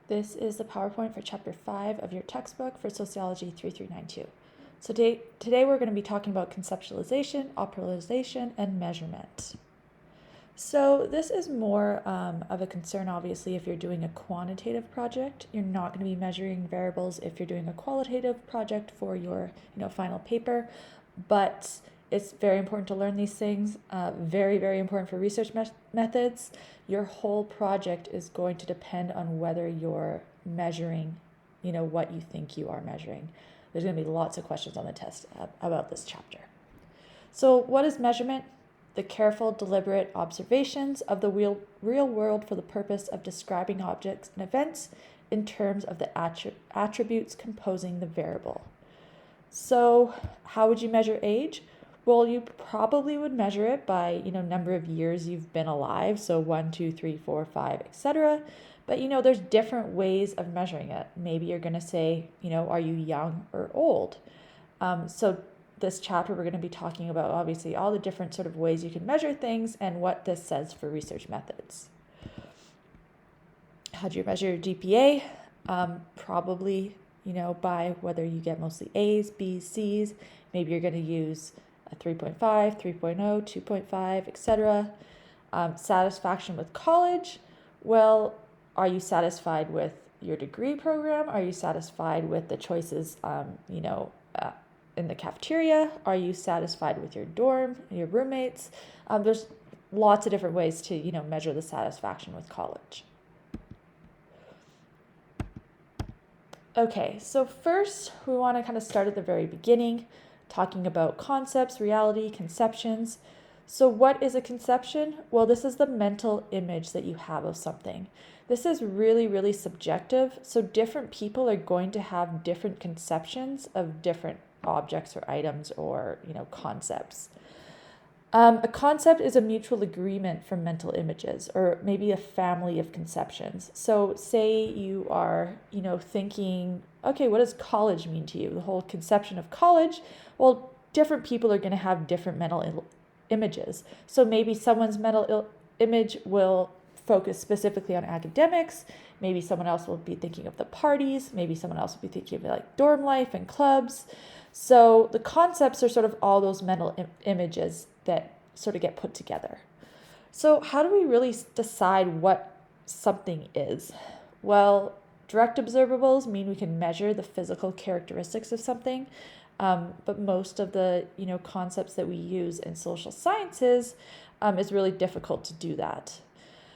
This is the PowerPoint for Chapter 5 of your textbook for Sociology 3392. So today we're going to be talking about conceptualization, operationalization, and measurement. So this is more of a concern, obviously, if you're doing a quantitative project. You're not going to be measuring variables if you're doing a qualitative project for your final paper, but it's very important to learn these things, very, very important for research methods. Your whole project is going to depend on whether you're measuring, what you think you are measuring. There's going to be lots of questions on the test about this chapter. So what is measurement? The careful, deliberate observations of the real world for the purpose of describing objects and events in terms of the attributes composing the variable. So how would you measure age? Well, you probably would measure it by, number of years you've been alive. So 1, 2, 3, 4, 5, etc. But, there's different ways of measuring it. Maybe you're going to say, are you young or old? So this chapter, we're going to be talking about, obviously, all the different sort of ways you can measure things and what this says for research methods. How do you measure your GPA? Probably, by whether you get mostly A's, B's, C's. Maybe you're going to use a 3.5, 3.0, 2.5, etc. Satisfaction with college. Well, are you satisfied with your degree program? Are you satisfied with the choices, in the cafeteria? Are you satisfied with your dorm, your roommates? There's lots of different ways to, measure the satisfaction with college. Okay, so first we want to kind of start at the very beginning, talking about concepts, reality, conceptions. So what is a conception? Well, this is the mental image that you have of something. This is really, really subjective. So different people are going to have different conceptions of different objects or items or, concepts. A concept is a mutual agreement for mental images, or maybe a family of conceptions. So say you are, thinking, okay, what does college mean to you? The whole conception of college. Well, different people are going to have different mental images. So maybe someone's mental image will focus specifically on academics. Maybe someone else will be thinking of the parties. Maybe someone else will be thinking of like dorm life and clubs. So the concepts are sort of all those mental images that sort of get put together. So how do we really decide what something is? Well, direct observables mean we can measure the physical characteristics of something, but most of the concepts that we use in social sciences is really difficult to do that.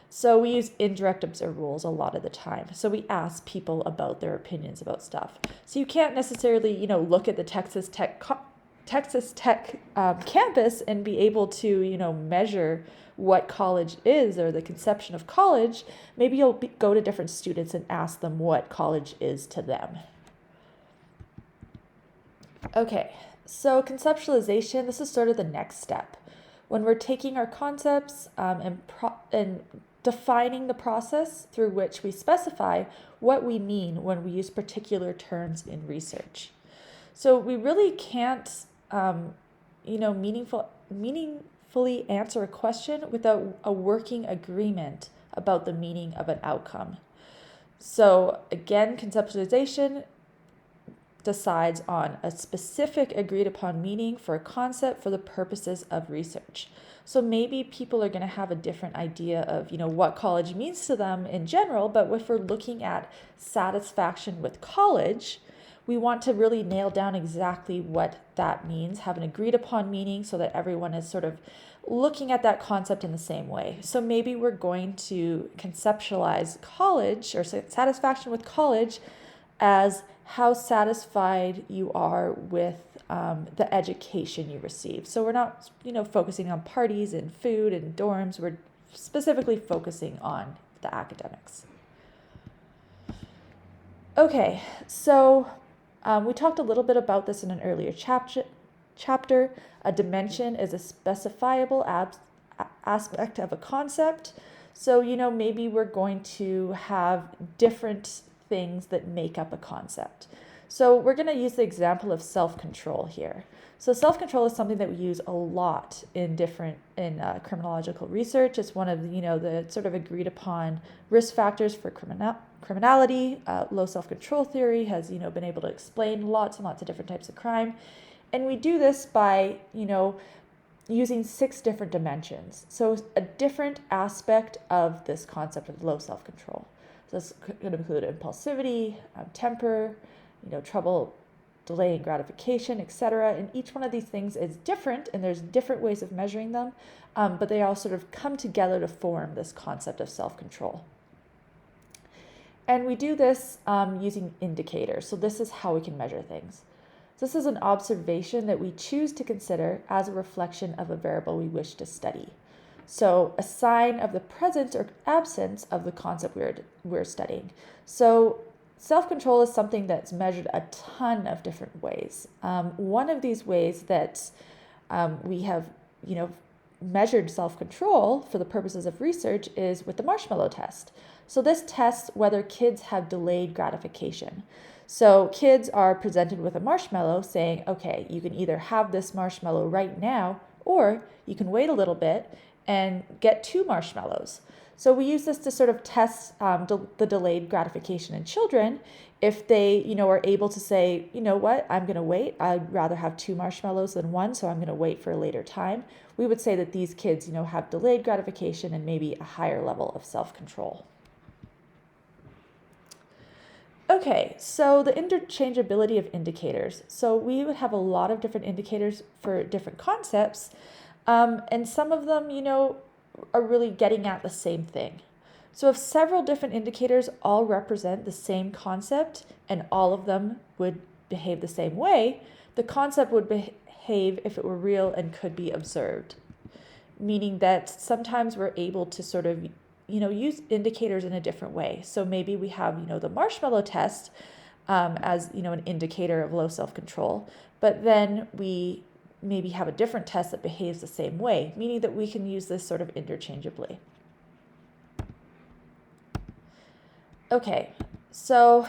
So we use indirect observables a lot of the time. So we ask people about their opinions about stuff. So you can't necessarily, look at the Texas Tech campus and be able to, measure what college is or the conception of college. Maybe you'll go to different students and ask them what college is to them. Okay, so conceptualization, this is sort of the next step. When we're taking our concepts and defining the process through which we specify what we mean when we use particular terms in research. So we really can't, meaningfully answer a question without a working agreement about the meaning of an outcome. So again, conceptualization decides on a specific agreed upon meaning for a concept for the purposes of research. So maybe people are going to have a different idea of, what college means to them in general, but if we're looking at satisfaction with college, we want to really nail down exactly what that means, have an agreed upon meaning so that everyone is sort of looking at that concept in the same way. So maybe we're going to conceptualize college or satisfaction with college as how satisfied you are with the education you receive. So we're not, focusing on parties and food and dorms. We're specifically focusing on the academics. Okay, so we talked a little bit about this in an earlier chapter. A dimension is a specifiable aspect of a concept. So, maybe we're going to have different things that make up a concept. So we're going to use the example of self-control here. So self-control is something that we use a lot in criminological research. It's one of the sort of agreed upon risk factors for criminality. Low self-control theory has been able to explain lots and lots of different types of crime, and we do this by using 6 different dimensions. So a different aspect of this concept of low self-control. So this could include impulsivity, temper, trouble delaying gratification, etc. And each one of these things is different, and there's different ways of measuring them, but they all sort of come together to form this concept of self-control. And we do this using indicators. So this is how we can measure things. This is an observation that we choose to consider as a reflection of a variable we wish to study. So a sign of the presence or absence of the concept we're studying. So self-control is something that's measured a ton of different ways. One of these ways that we have, measured self-control for the purposes of research is with the marshmallow test. So this tests whether kids have delayed gratification. So kids are presented with a marshmallow saying, okay, you can either have this marshmallow right now, or you can wait a little bit and get 2 marshmallows. So we use this to sort of test the delayed gratification in children. If they, are able to say, you know what, I'm going to wait. I'd rather have 2 marshmallows than 1, so I'm going to wait for a later time. We would say that these kids, have delayed gratification and maybe a higher level of self-control. Okay, so the interchangeability of indicators. So we would have a lot of different indicators for different concepts, and some of them, are really getting at the same thing. So if several different indicators all represent the same concept and all of them would behave the same way, the concept would behave if it were real and could be observed. Meaning that sometimes we're able to sort of use indicators in a different way. So maybe we have, the marshmallow test as, an indicator of low self-control, but then we maybe have a different test that behaves the same way, meaning that we can use this sort of interchangeably. Okay, so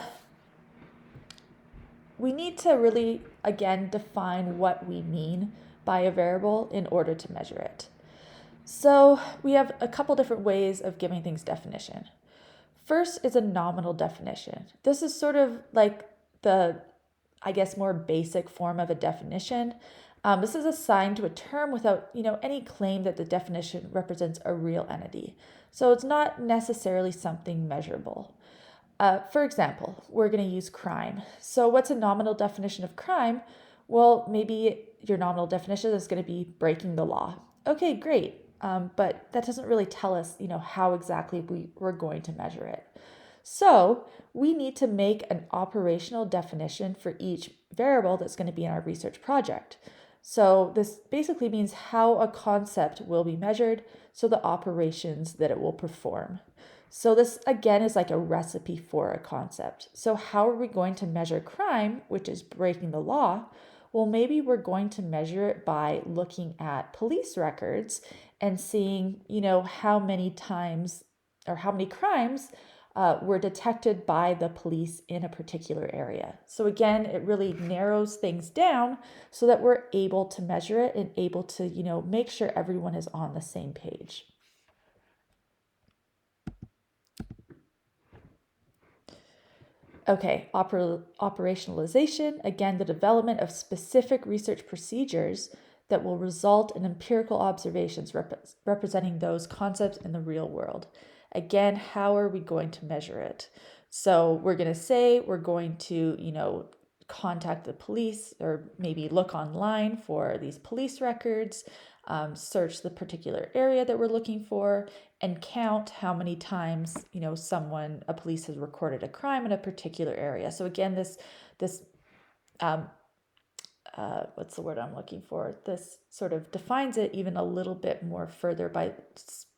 we need to really, again, define what we mean by a variable in order to measure it. So we have a couple different ways of giving things definition. First is a nominal definition. This is sort of like the, more basic form of a definition. This is assigned to a term without, any claim that the definition represents a real entity. So it's not necessarily something measurable. For example, we're going to use crime. So what's a nominal definition of crime? Well, maybe your nominal definition is going to be breaking the law. Okay, great. But that doesn't really tell us, how exactly we're going to measure it. So we need to make an operational definition for each variable that's going to be in our research project. So this basically means how a concept will be measured, so the operations that it will perform. So this, again, is like a recipe for a concept. So how are we going to measure crime, which is breaking the law? Well, maybe we're going to measure it by looking at police records and seeing, how many times or how many crimes were detected by the police in a particular area. So again, it really narrows things down so that we're able to measure it and able to, make sure everyone is on the same page. Okay, operationalization, again, the development of specific research procedures that will result in empirical observations representing those concepts in the real world. Again, how are we going to measure it? So we're going to say we're going to, contact the police or maybe look online for these police records, search the particular area that we're looking for, and count how many times, a police has recorded a crime in a particular area. So again, this what's the word I'm looking for? This sort of defines it even a little bit more further by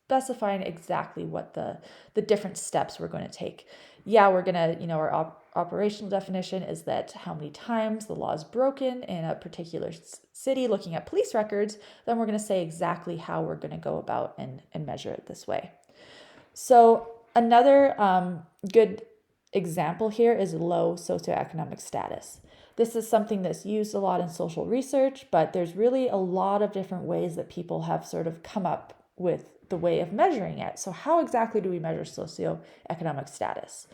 specifying exactly what the different steps we're going to take. Yeah, we're going to, our operational definition is that how many times the law is broken in a particular city looking at police records. Then we're going to say exactly how we're going to go about and measure it this way. So another good example here is low socioeconomic status. This is something that's used a lot in social research, but there's really a lot of different ways that people have sort of come up with the way of measuring it. So how exactly do we measure socioeconomic status?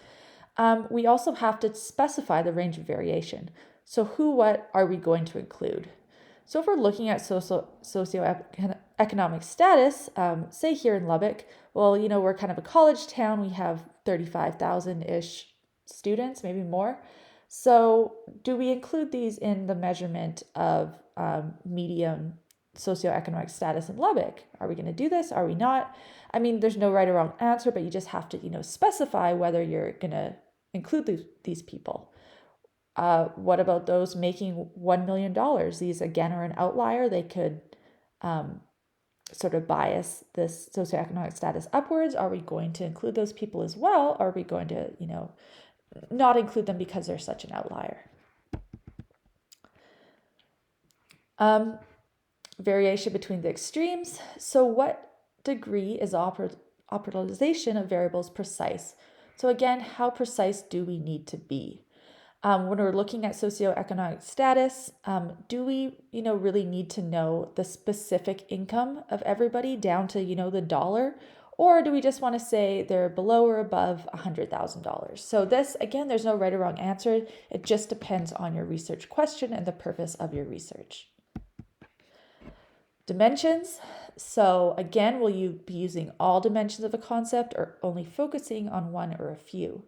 We also have to specify the range of variation. So what are we going to include? So if we're looking at socioeconomic status, say here in Lubbock, well, we're kind of a college town. We have 35,000-ish students, maybe more. So do we include these in the measurement of median socioeconomic status in Lubbock? Are we going to do this? Are we not? I mean, there's no right or wrong answer, but you just have to, specify whether you're going to include these people. What about those making $1 million? These, again, are an outlier. They could sort of bias this socioeconomic status upwards. Are we going to include those people as well? Or are we going to, not include them because they're such an outlier? Variation between the extremes. So what degree is optimization of variables precise? So again, how precise do we need to be? When we're looking at socioeconomic status, do we, really need to know the specific income of everybody down to, the dollar? Or do we just want to say they're below or above $100,000? So this, again, there's no right or wrong answer. It just depends on your research question and the purpose of your research. Dimensions. So again, will you be using all dimensions of a concept or only focusing on one or a few?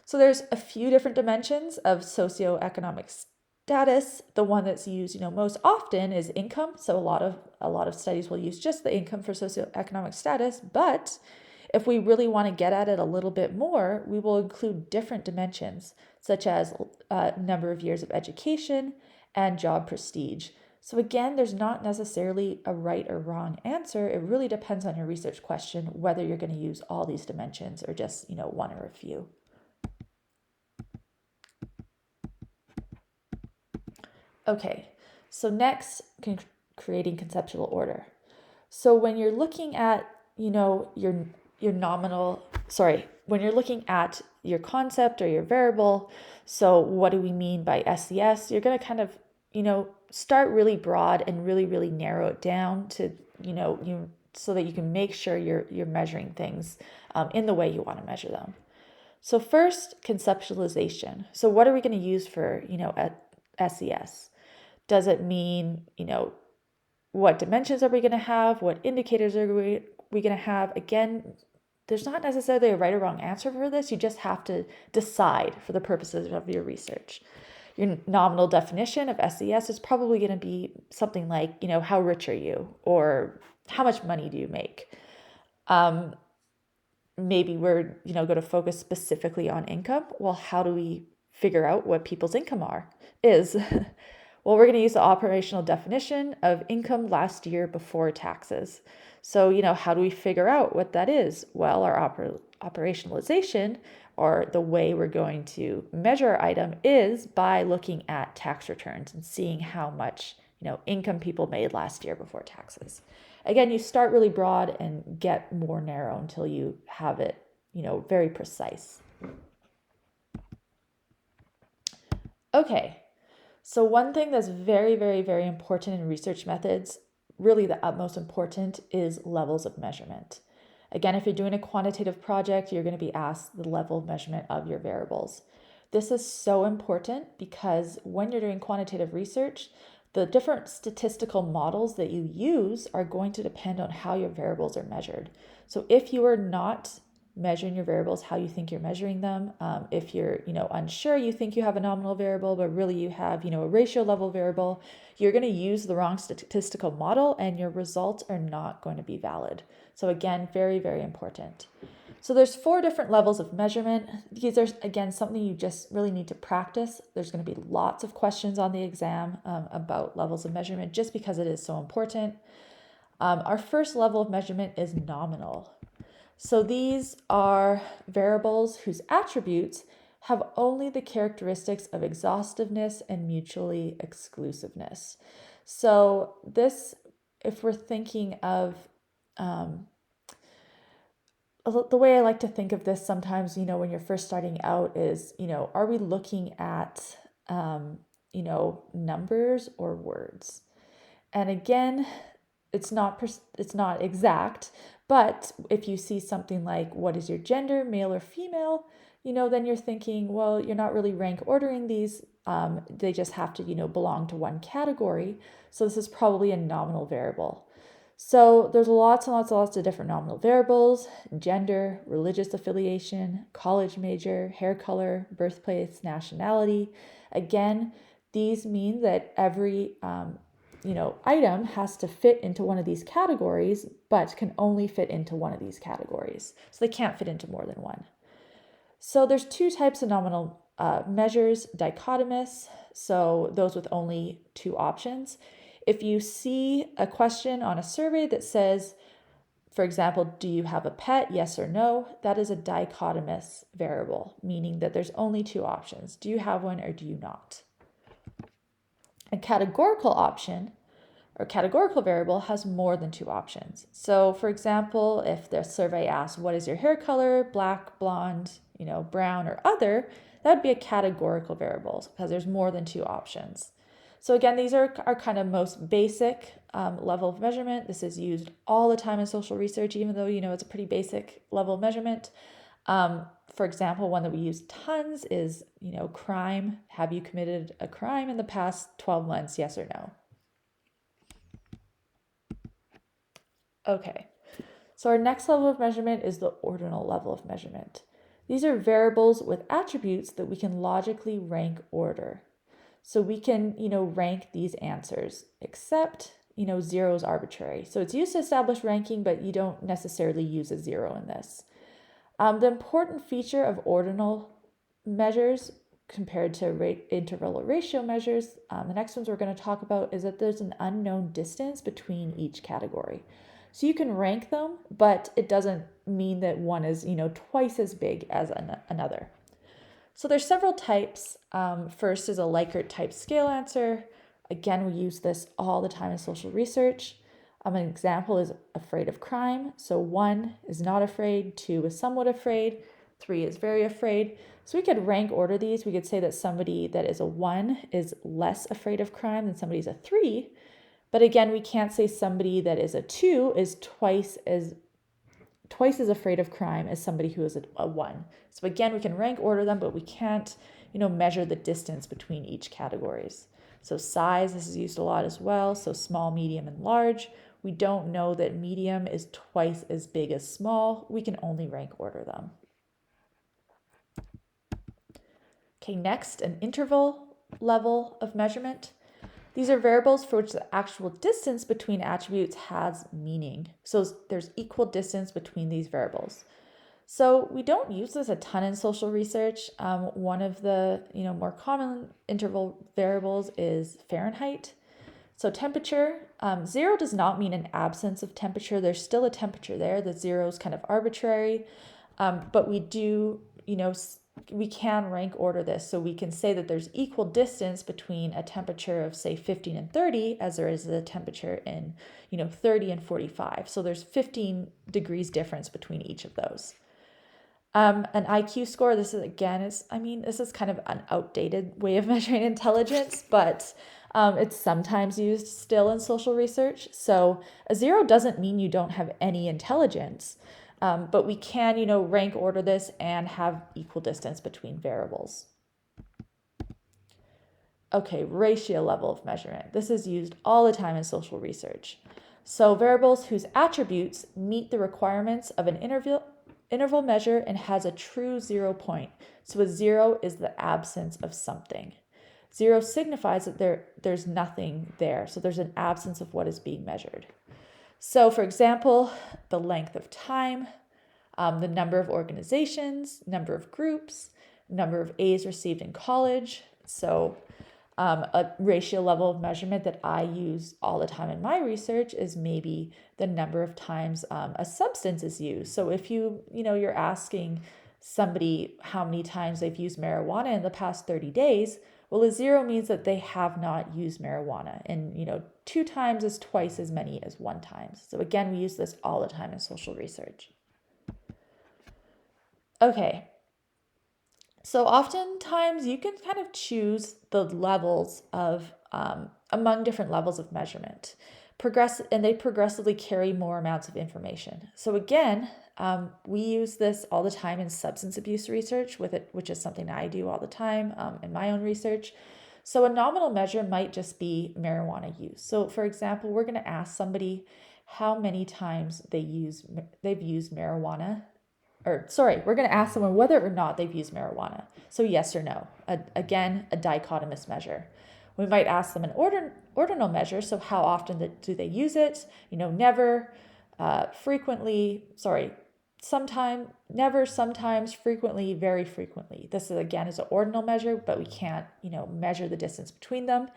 So there's a few different dimensions of socioeconomic status. The one that's used, most often is income. So a lot of studies will use just the income for socioeconomic status. But if we really want to get at it a little bit more, we will include different dimensions, such as number of years of education and job prestige. So again, there's not necessarily a right or wrong answer. It really depends on your research question, whether you're going to use all these dimensions or just, one or a few. Okay, so next, creating conceptual order. So when you're looking at, your nominal, when you're looking at your concept or your variable, so what do we mean by SES? You're going to kind of, start really broad and really, really narrow it down to, so that you can make sure you're measuring things in the way you want to measure them. So first, conceptualization. So what are we going to use for, SES? Does it mean, what dimensions are we going to have? What indicators are we going to have? Again, there's not necessarily a right or wrong answer for this. You just have to decide for the purposes of your research. Your nominal definition of SES is probably going to be something like, how rich are you? Or how much money do you make? Maybe we're, going to focus specifically on income. Well, how do we figure out what people's income is? Well, we're going to use the operational definition of income last year before taxes. So, how do we figure out what that is? Well, our operationalization, or the way we're going to measure our item, is by looking at tax returns and seeing how much, income people made last year before taxes. Again, you start really broad and get more narrow until you have it, very precise. Okay. So one thing that's very, very, very important in research methods, really the utmost important, is levels of measurement. Again, if you're doing a quantitative project, you're going to be asked the level of measurement of your variables. This is so important because when you're doing quantitative research, the different statistical models that you use are going to depend on how your variables are measured. So if you are not measuring your variables how you think you're measuring them, if you're unsure, you think you have a nominal variable but really you have a ratio level variable, you're going to use the wrong statistical model and your results are not going to be valid. So again, very, very important. So there's 4 different levels of measurement. These are, again, something you just really need to practice. There's going to be lots of questions on the exam about levels of measurement just because it is so important. Our first level of measurement is nominal. So these are variables whose attributes have only the characteristics of exhaustiveness and mutually exclusiveness. So this, if we're thinking of the way I like to think of this sometimes, when you're first starting out is, are we looking at, numbers or words? And again, it's not exact, but if you see something like, what is your gender, male or female, then you're thinking, well, you're not really rank ordering these. They just have to, belong to one category. So this is probably a nominal variable. So there's lots and lots and lots of different nominal variables: gender, religious affiliation, college major, hair color, birthplace, nationality. Again, these mean that every item has to fit into one of these categories, but can only fit into one of these categories. So they can't fit into more than one. So there's two types of nominal measures: dichotomous, so those with only two options. If you see a question on a survey that says, for example, do you have a pet, yes or no, that is a dichotomous variable, meaning that there's only two options. Do you have one or do you not? A categorical option or categorical variable has more than two options. So for example, if the survey asks, what is your hair color, black, blonde, brown, or other, that would be a categorical variable because there's more than two options. So again, these are our kind of most basic level of measurement. This is used all the time in social research, even though, it's a pretty basic level of measurement. For example, one that we use tons is, crime. Have you committed a crime in the past 12 months, yes or no? Okay, so our next level of measurement is the ordinal level of measurement. These are variables with attributes that we can logically rank order. So we can, rank these answers, except, 0 is arbitrary. So it's used to establish ranking, but you don't necessarily use a 0 in this. The important feature of ordinal measures compared to interval or ratio measures, the next ones we're going to talk about, is that there's an unknown distance between each category. So you can rank them, but it doesn't mean that one is, twice as big as another. So there's several types. First is a Likert type scale answer. Again, we use this all the time in social research. An example is afraid of crime. So 1 is not afraid, 2 is somewhat afraid, 3 is very afraid. So we could rank order these. We could say that somebody that is a 1 is less afraid of crime than somebody who's a 3. But again, we can't say somebody that is a 2 is twice as afraid of crime as somebody who is a 1. So again, we can rank order them, but we can't, measure the distance between each categories. So size, this is used a lot as well. So small, medium, and large. We don't know that medium is twice as big as small. We can only rank order them. Okay, next, an interval level of measurement. These are variables for which the actual distance between attributes has meaning. So there's equal distance between these variables. So we don't use this a ton in social research. One of the more common interval variables is Fahrenheit. So temperature, 0 does not mean an absence of temperature. There's still a temperature there. The 0 is kind of arbitrary, but we do, we can rank order this. So we can say that there's equal distance between a temperature of, say, 15 and 30 as there is a temperature in, 30 and 45. So there's 15 degrees difference between each of those. An IQ score, this is kind of an outdated way of measuring intelligence, but it's sometimes used still in social research. So a 0 doesn't mean you don't have any intelligence, but we can, rank order this and have equal distance between variables. Okay, ratio level of measurement. This is used all the time in social research. So variables whose attributes meet the requirements of an interval measure and has a true 0 point. So a 0 is the absence of something. 0 signifies that there's nothing there. So there's an absence of what is being measured. So for example, the length of time, the number of organizations, number of groups, number of A's received in college. So a ratio level of measurement that I use all the time in my research is maybe the number of times a substance is used. So if you're asking somebody how many times they've used marijuana in the past 30 days, well, a 0 means that they have not used marijuana. And, 2 times is twice as many as 1 time. So again, we use this all the time in social research. Okay, so oftentimes you can kind of choose the levels of among different levels of measurement. And they progressively carry more amounts of information. So again, we use this all the time in substance abuse research with it, which is something I do all the time in my own research. So a nominal measure might just be marijuana use. So for example, we're going to ask somebody how many times they've used marijuana, we're going to ask someone whether or not they've used marijuana. So yes or no. Again, a dichotomous measure. We might ask them an ordinal measure. So how often do they use it? Never, frequently, sometime, never, sometimes, frequently, very frequently. This is again is an ordinal measure, but we can't, measure the distance between them.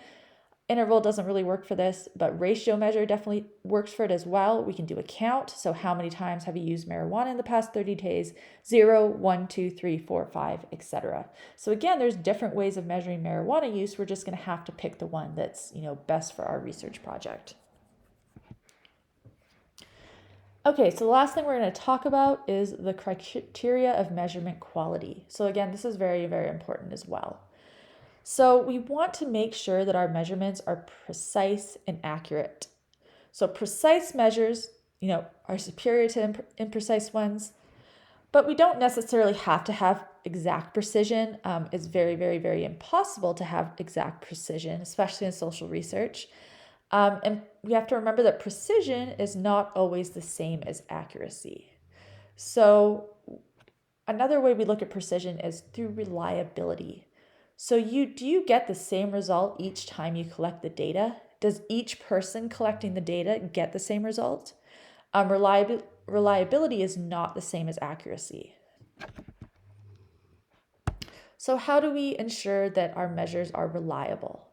Interval doesn't really work for this, but ratio measure definitely works for it as well. We can do a count. So how many times have you used marijuana in the past 30 days? 0, 1, 2, 3, 4, 5, etc. So again, there's different ways of measuring marijuana use. We're just going to have to pick the one that's, best for our research project. Okay, so the last thing we're going to talk about is the criteria of measurement quality. So again, this is very, very important as well. So we want to make sure that our measurements are precise and accurate. So precise measures, are superior to imprecise ones, but we don't necessarily have to have exact precision. It's very, very, very impossible to have exact precision, especially in social research. And we have to remember that precision is not always the same as accuracy. So another way we look at precision is through reliability. So do you get the same result each time you collect the data? Does each person collecting the data get the same result? Reliability is not the same as accuracy. So how do we ensure that our measures are reliable?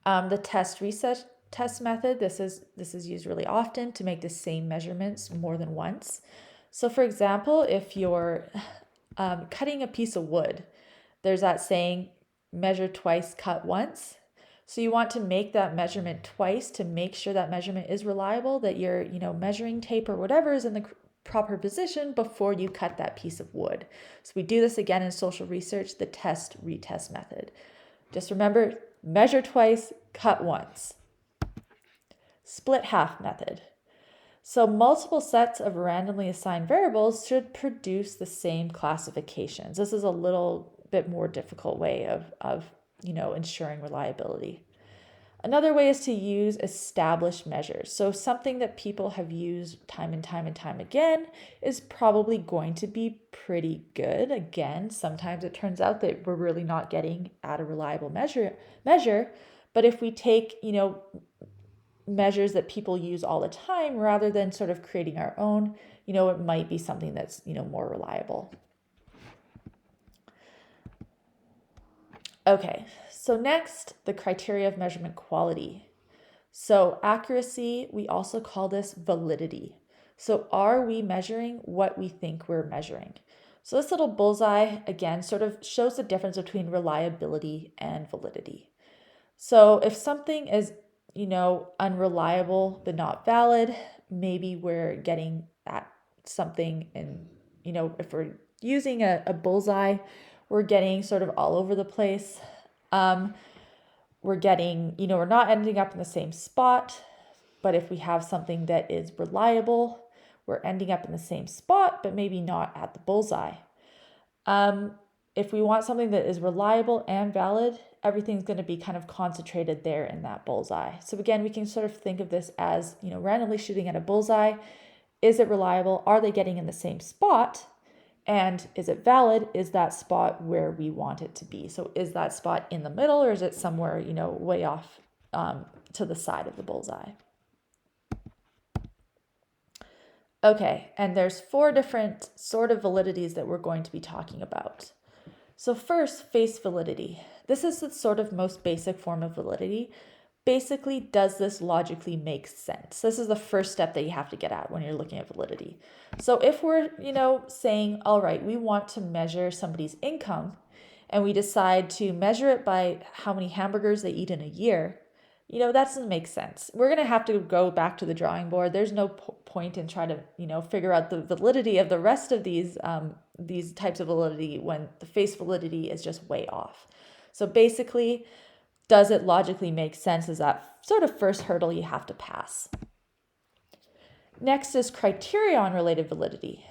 The test-reset test method, this is used really often to make the same measurements more than once. So for example, if you're cutting a piece of wood, there's that saying, measure twice, cut once. So you want to make that measurement twice to make sure that measurement is reliable, that your measuring tape or whatever is in the proper position before you cut that piece of wood. So we do this again in social research, the test-retest method. Just remember, measure twice, cut once. Split half method. So multiple sets of randomly assigned variables should produce the same classifications. This is a little bit more difficult way of ensuring reliability. Another way is to use established measures. So something that people have used time and time and time again is probably going to be pretty good. Again, sometimes it turns out that we're really not getting at a reliable measure. But if we take, measures that people use all the time rather than sort of creating our own, it might be something that's, more reliable. Okay, so next, the criteria of measurement quality. So accuracy, we also call this validity. So are we measuring what we think we're measuring? So this little bullseye, again, sort of shows the difference between reliability and validity. So if something is, unreliable but not valid, maybe we're getting at something and, if we're using a bullseye, we're getting sort of all over the place. We're getting, we're not ending up in the same spot, but if we have something that is reliable, we're ending up in the same spot, but maybe not at the bullseye. If we want something that is reliable and valid, everything's going to be kind of concentrated there in that bullseye. So again, we can sort of think of this as, randomly shooting at a bullseye. Is it reliable? Are they getting in the same spot? And is it valid? Is that spot where we want it to be? So is that spot in the middle, or is it somewhere, way off to the side of the bullseye? Okay, and there's 4 different sort of validities that we're going to be talking about. So first, face validity. This is the sort of most basic form of validity. Basically, does this logically make sense? This is the first step that you have to get at when you're looking at validity. So if we're, saying, all right, we want to measure somebody's income and we decide to measure it by how many hamburgers they eat in a year, that doesn't make sense. We're going to have to go back to the drawing board. There's no point in trying to, figure out the validity of the rest of these types of validity when the face validity is just way off. So basically, does it logically make sense is that sort of first hurdle you have to pass. Next is criterion-related validity.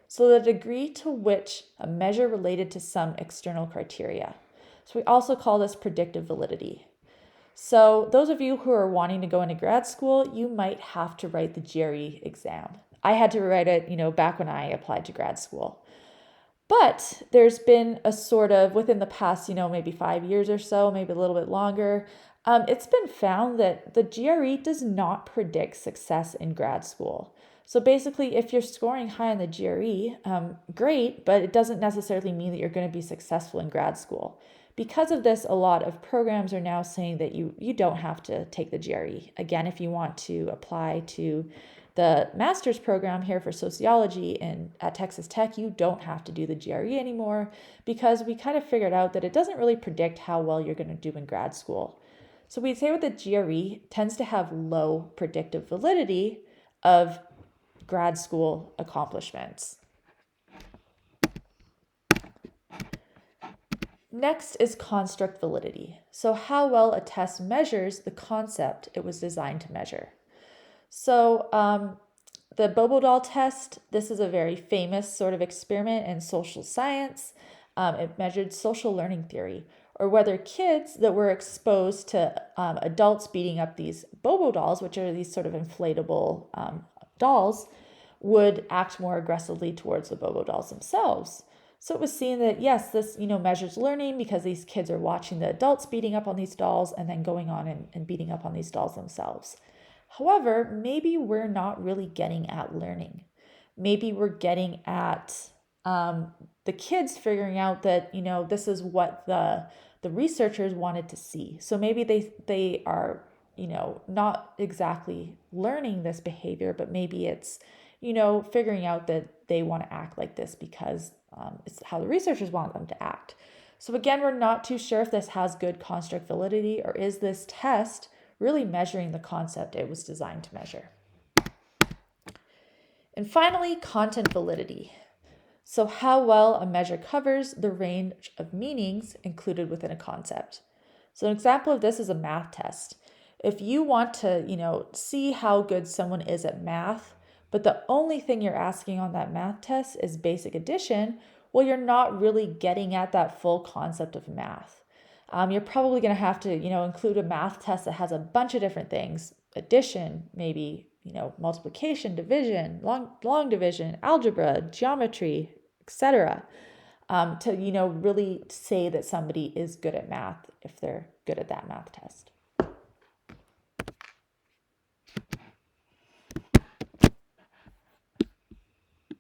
So the degree to which a measure related to some external criteria. So we also call this predictive validity. So those of you who are wanting to go into grad school, you might have to write the GRE exam. I had to write it, back when I applied to grad school. But there's been a sort of, within the past, maybe 5 years or so, maybe a little bit longer, it's been found that the GRE does not predict success in grad school. So basically, if you're scoring high on the GRE, great, but it doesn't necessarily mean that you're going to be successful in grad school. Because of this, a lot of programs are now saying that you don't have to take the GRE. Again, if you want to apply to the master's program here for sociology at Texas Tech, you don't have to do the GRE anymore because we kind of figured out that it doesn't really predict how well you're going to do in grad school. So we'd say with the GRE tends to have low predictive validity of grad school accomplishments. Next is construct validity. So how well a test measures the concept it was designed to measure. So the Bobo doll test, this is a very famous sort of experiment in social science. It measured social learning theory, or whether kids that were exposed to adults beating up these Bobo dolls, which are these sort of inflatable dolls, would act more aggressively towards the Bobo dolls themselves. So it was seen that, yes, this, measures learning because these kids are watching the adults beating up on these dolls and then going on and beating up on these dolls themselves. However, maybe we're not really getting at learning. Maybe we're getting at the kids figuring out that, this is what the researchers wanted to see. So maybe they are, not exactly learning this behavior, but maybe it's, figuring out that they want to act like this because it's how the researchers want them to act. So again, we're not too sure if this has good construct validity, or is this test really measuring the concept it was designed to measure. And finally, content validity. So how well a measure covers the range of meanings included within a concept. So an example of this is a math test. If you want to, see how good someone is at math, but the only thing you're asking on that math test is basic addition, well, you're not really getting at that full concept of math. You're probably going to have to, include a math test that has a bunch of different things. Addition, maybe, multiplication, division, long division, algebra, geometry, etc. To, really say that somebody is good at math if they're good at that math test.